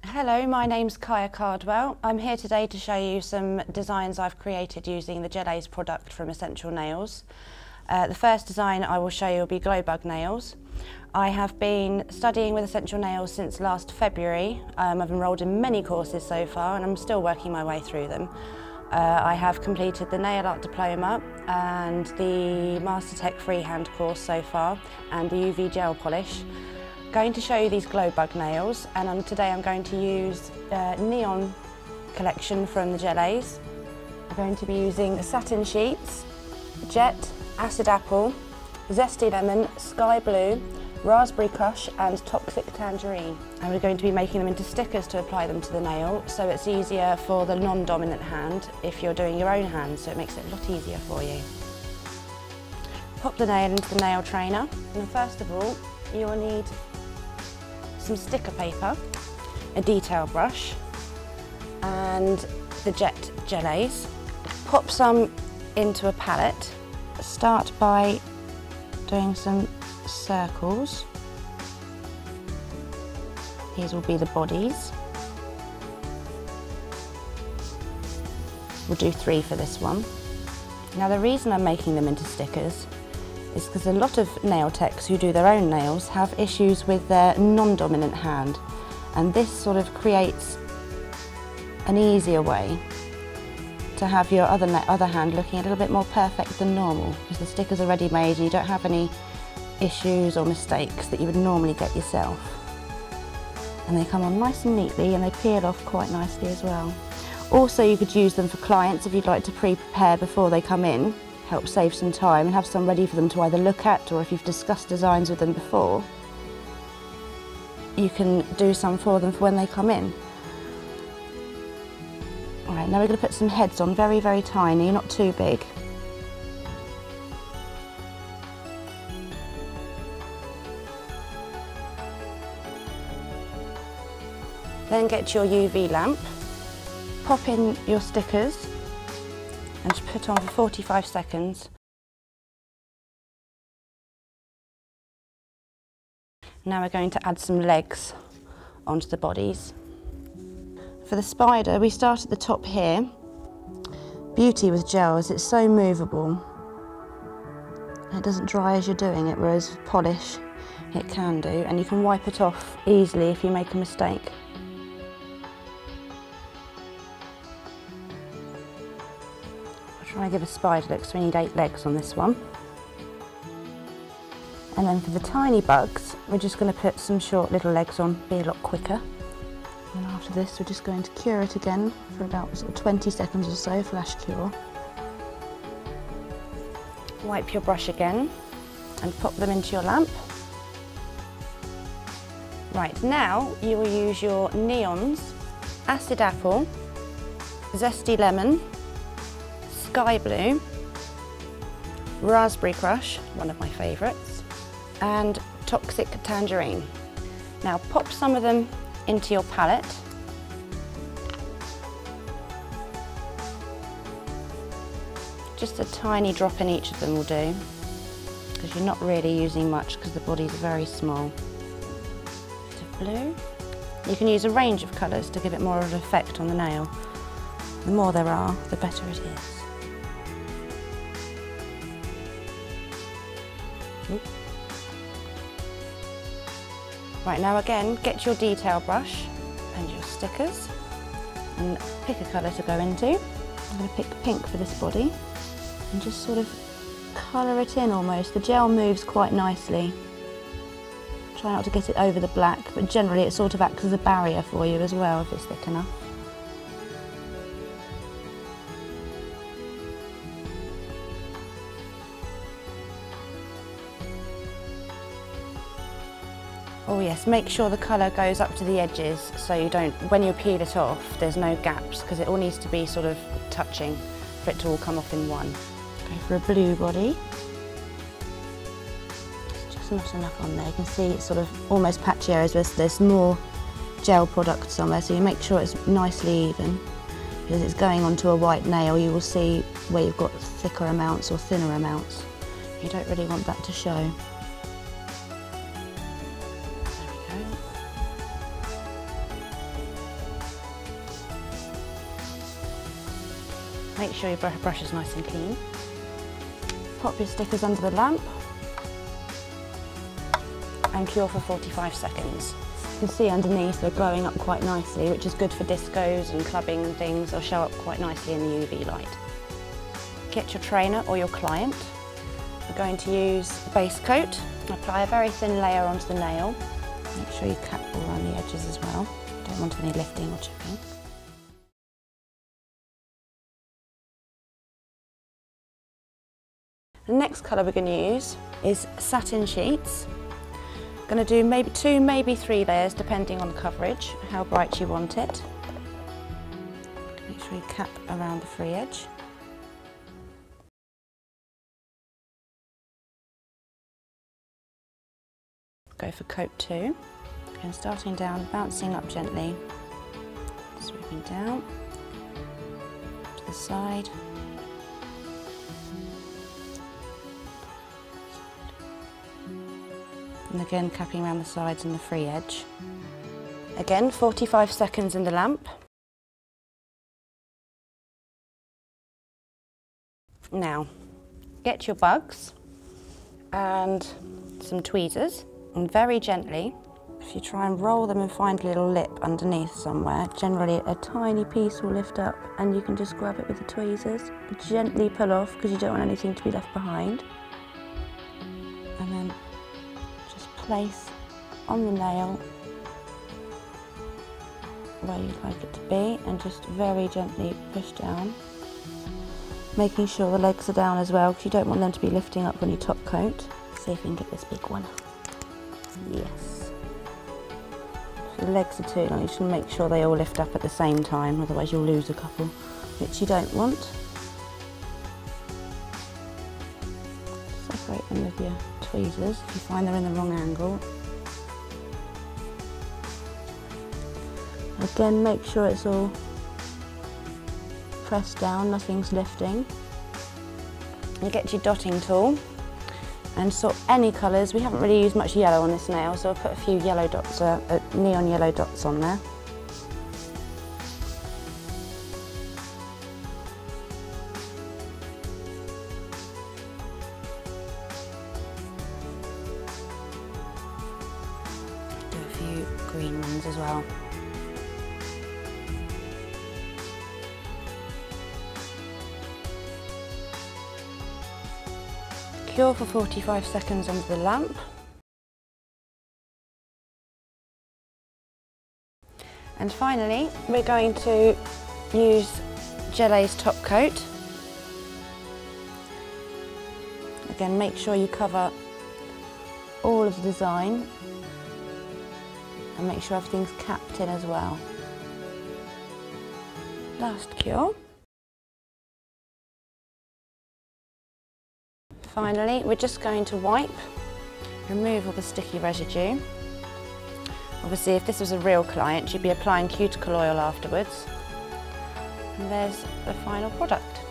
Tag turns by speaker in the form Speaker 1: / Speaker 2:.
Speaker 1: Hello, my name's Cardwell. I'm here today to show you some designs I've created using the Gelaze product from Essential Nails. The first design I will show you will be glow bug nails. I have been studying with Essential Nails since last February. I've enrolled in many courses so far and I'm still working my way through them. I have completed the Nail Art Diploma and the Master Tech Freehand course so far and the UV Gel Polish. Going to show you these glow bug nails, and today I'm going to use Neon Collection from the Gelaze. I'm going to be using satin sheets, jet, acid apple, zesty lemon, sky blue, raspberry crush and toxic tangerine. And we're going to be making them into stickers to apply them to the nail, so it's easier for the non-dominant hand if you're doing your own hand, so it makes it a lot easier for you. Pop the nail into the nail trainer, and first of all you will need some sticker paper, a detail brush and the jet Gelaze. Pop some into a palette. Start by doing some circles. These will be the bodies. We'll do 3 for this one. Now the reason I'm making them into stickers is because a lot of nail techs who do their own nails have issues with their non-dominant hand, and this sort of creates an easier way to have your other hand looking a little bit more perfect than normal, because the stickers are ready made and you don't have any issues or mistakes that you would normally get yourself. And they come on nice and neatly and they peel off quite nicely as well. Also, you could use them for clients if you'd like to pre-prepare before they come in. Help save some time and have some ready for them to either look at, or if you've discussed designs with them before, you can do some for them for when they come in. Alright, now we're going to put some heads on, very, very tiny, not too big. Then get your UV lamp, pop in your stickers and just put on for 45 seconds. Now we're going to add some legs onto the bodies. For the spider, we start at the top here. Beauty with gels, it's so movable. It doesn't dry as you're doing it, whereas with polish it can do, and you can wipe it off easily if you make a mistake. Try and give a spider look, so we need 8 legs on this one. And then for the tiny bugs, we're just going to put some short little legs on, be a lot quicker. And after this, we're just going to cure it again for about sort of 20 seconds or so, flash cure. Wipe your brush again and pop them into your lamp. Right, now you will use your neons, acid apple, zesty lemon, sky blue, raspberry crush, one of my favourites, and toxic tangerine. Now pop some of them into your palette. Just a tiny drop in each of them will do, because you're not really using much because the bodies are very small. Bit of blue. You can use a range of colours to give it more of an effect on the nail. The more there are, the better it is. Right, now again, get your detail brush and your stickers and pick a colour to go into. I'm going to pick pink for this body and just sort of colour it in almost. The gel moves quite nicely. Try not to get it over the black, but generally it sort of acts as a barrier for you as well if it's thick enough. Oh yes, make sure the colour goes up to the edges so you don't, when you peel it off, there's no gaps, because it all needs to be sort of touching for it to all come off in one. Go for a blue body. There's just not enough on there. You can see it's sort of almost patchy areas where there's more gel product somewhere, so you make sure it's nicely even. Because it's going onto a white nail, you will see where you've got thicker amounts or thinner amounts. You don't really want that to show. There we go. Make sure your brush is nice and clean. Pop your stickers under the lamp and cure for 45 seconds. You can see underneath they're glowing up quite nicely, which is good for discos and clubbing and things. They'll show up quite nicely in the UV light. Get your trainer or your client. We're going to use a base coat. Apply a very thin layer onto the nail. Make sure you cap all around the edges as well. Don't want any lifting or chipping. The next colour we're going to use is satin sheets. I'm going to do maybe 2, maybe 3 layers depending on the coverage, how bright you want it. Make sure you cap around the free edge. Go for coat 2. Again, starting down, bouncing up gently, sweeping down to the side. And again, capping around the sides and the free edge. Again, 45 seconds in the lamp. Now, get your bugs and some tweezers, and very gently, if you try and roll them and find a little lip underneath somewhere, generally a tiny piece will lift up and you can just grab it with the tweezers. Gently pull off because you don't want anything to be left behind. And then just place on the nail where you'd like it to be and just very gently push down. Making sure the legs are down as well because you don't want them to be lifting up on your top coat. See if we can get this big one. Yes. If the legs are too long, you should make sure they all lift up at the same time, otherwise you'll lose a couple, which you don't want. Separate them with your tweezers if you find they're in the wrong angle. Again, make sure it's all pressed down, nothing's lifting. You get your dotting tool and sort any colours. We haven't really used much yellow on this nail, so I'll put a few yellow dots, neon yellow dots on there. Do a few green ones as well. Cure for 45 seconds under the lamp. And finally, we're going to use Gelaze top coat. Again, make sure you cover all of the design and make sure everything's capped in as well. Last cure. Finally, we're just going to wipe, remove all the sticky residue. Obviously, if this was a real client, you'd be applying cuticle oil afterwards. And there's the final product.